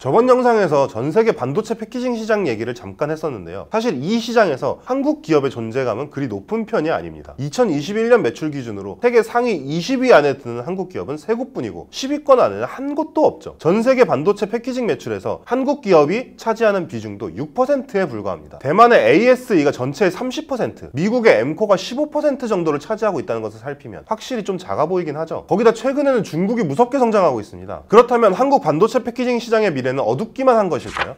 저번 영상에서 전세계 반도체 패키징 시장 얘기를 잠깐 했었는데요. 사실 이 시장에서 한국 기업의 존재감은 그리 높은 편이 아닙니다. 2021년 매출 기준으로 세계 상위 20위 안에 드는 한국 기업은 3곳뿐이고 10위권 안에는 한 곳도 없죠. 전세계 반도체 패키징 매출에서 한국 기업이 차지하는 비중도 6%에 불과합니다. 대만의 ASE가 전체의 30%, 미국의 엠코가 15% 정도를 차지하고 있다는 것을 살피면 확실히 좀 작아 보이긴 하죠. 거기다 최근에는 중국이 무섭게 성장하고 있습니다. 그렇다면 한국 반도체 패키징 시장의 미래는 어둡기만 한 것일까요?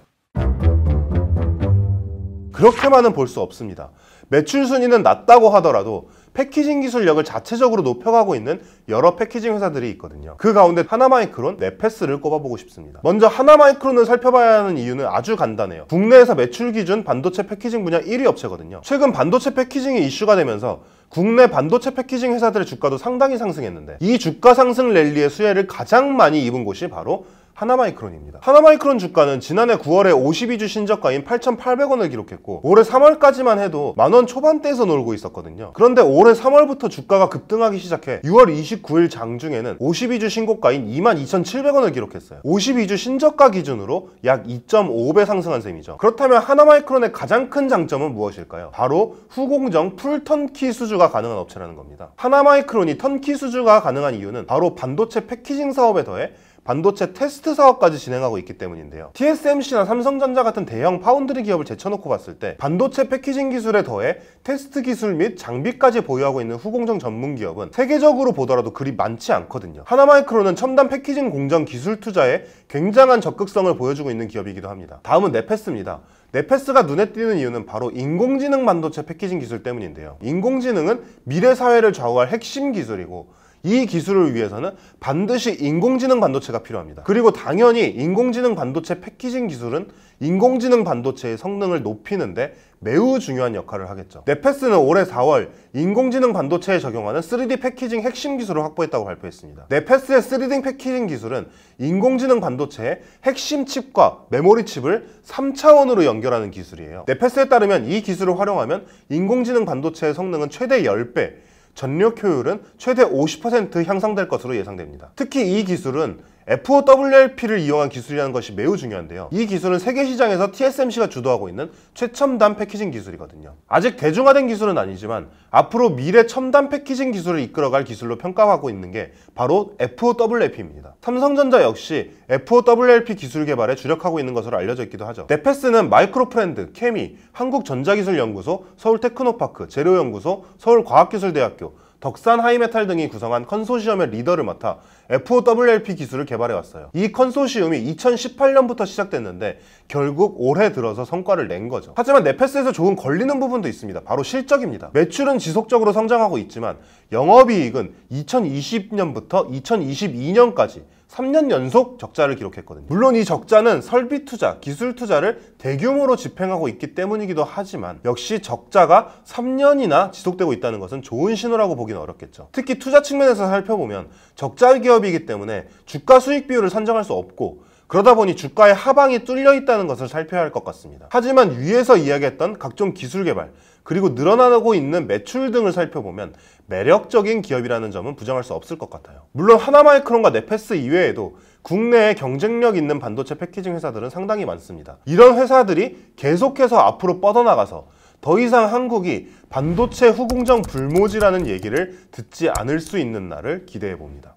그렇게만은 볼 수 없습니다. 매출 순위는 낮다고 하더라도 패키징 기술력을 자체적으로 높여가고 있는 여러 패키징 회사들이 있거든요. 그 가운데 하나마이크론, 네페스를 꼽아보고 싶습니다. 먼저 하나마이크론을 살펴봐야 하는 이유는 아주 간단해요. 국내에서 매출 기준 반도체 패키징 분야 1위 업체거든요. 최근 반도체 패키징이 이슈가 되면서 국내 반도체 패키징 회사들의 주가도 상당히 상승했는데 이 주가 상승 랠리의 수혜를 가장 많이 입은 곳이 바로 하나마이크론입니다. 하나마이크론 주가는 지난해 9월에 52주 신저가인 8,800원을 기록했고 올해 3월까지만 해도 만원 초반대에서 놀고 있었거든요. 그런데 올해 3월부터 주가가 급등하기 시작해 6월 29일 장중에는 52주 신고가인 22,700원을 기록했어요. 52주 신저가 기준으로 약 2.5배 상승한 셈이죠. 그렇다면 하나마이크론의 가장 큰 장점은 무엇일까요? 바로 후공정 풀턴키 수주가 가능한 업체라는 겁니다. 하나마이크론이 턴키 수주가 가능한 이유는 바로 반도체 패키징 사업에 더해 반도체 테스트 사업까지 진행하고 있기 때문인데요. TSMC나 삼성전자 같은 대형 파운드리 기업을 제쳐놓고 봤을 때 반도체 패키징 기술에 더해 테스트 기술 및 장비까지 보유하고 있는 후공정 전문 기업은 세계적으로 보더라도 그리 많지 않거든요. 하나마이크론은 첨단 패키징 공정 기술 투자에 굉장한 적극성을 보여주고 있는 기업이기도 합니다. 다음은 네페스입니다. 네페스가 눈에 띄는 이유는 바로 인공지능 반도체 패키징 기술 때문인데요. 인공지능은 미래 사회를 좌우할 핵심 기술이고 이 기술을 위해서는 반드시 인공지능 반도체가 필요합니다. 그리고 당연히 인공지능 반도체 패키징 기술은 인공지능 반도체의 성능을 높이는데 매우 중요한 역할을 하겠죠. 네페스는 올해 4월 인공지능 반도체에 적용하는 3D 패키징 핵심 기술을 확보했다고 발표했습니다. 네페스의 3D 패키징 기술은 인공지능 반도체의 핵심 칩과 메모리 칩을 3차원으로 연결하는 기술이에요. 네페스에 따르면 이 기술을 활용하면 인공지능 반도체의 성능은 최대 10배, 전력 효율은 최대 50% 향상될 것으로 예상됩니다. 특히 이 기술은 FOWLP를 이용한 기술이라는 것이 매우 중요한데요. 이 기술은 세계 시장에서 TSMC가 주도하고 있는 최첨단 패키징 기술이거든요. 아직 대중화된 기술은 아니지만 앞으로 미래 첨단 패키징 기술을 이끌어갈 기술로 평가하고 있는 게 바로 FOWLP입니다. 삼성전자 역시 FOWLP 기술 개발에 주력하고 있는 것으로 알려져 있기도 하죠. 네페스는 마이크로프렌드, 케미, 한국전자기술연구소, 서울테크노파크, 재료연구소, 서울과학기술대학교, 덕산 하이메탈 등이 구성한 컨소시엄의 리더를 맡아 FOWLP 기술을 개발해왔어요. 이 컨소시엄이 2018년부터 시작됐는데 결국 올해 들어서 성과를 낸 거죠. 하지만 네페스에서 조금 걸리는 부분도 있습니다. 바로 실적입니다. 매출은 지속적으로 성장하고 있지만 영업이익은 2020년부터 2022년까지 3년 연속 적자를 기록했거든요. 물론 이 적자는 설비 투자, 기술 투자를 대규모로 집행하고 있기 때문이기도 하지만 역시 적자가 3년이나 지속되고 있다는 것은 좋은 신호라고 보기는 어렵겠죠. 특히 투자 측면에서 살펴보면 적자 기업이기 때문에 주가 수익 비율을 산정할 수 없고 그러다 보니 주가의 하방이 뚫려 있다는 것을 살펴야 할 것 같습니다. 하지만 위에서 이야기했던 각종 기술 개발 그리고 늘어나고 있는 매출 등을 살펴보면 매력적인 기업이라는 점은 부정할 수 없을 것 같아요. 물론 하나마이크론과 네페스 이외에도 국내에 경쟁력 있는 반도체 패키징 회사들은 상당히 많습니다. 이런 회사들이 계속해서 앞으로 뻗어나가서 더 이상 한국이 반도체 후공정 불모지라는 얘기를 듣지 않을 수 있는 날을 기대해 봅니다.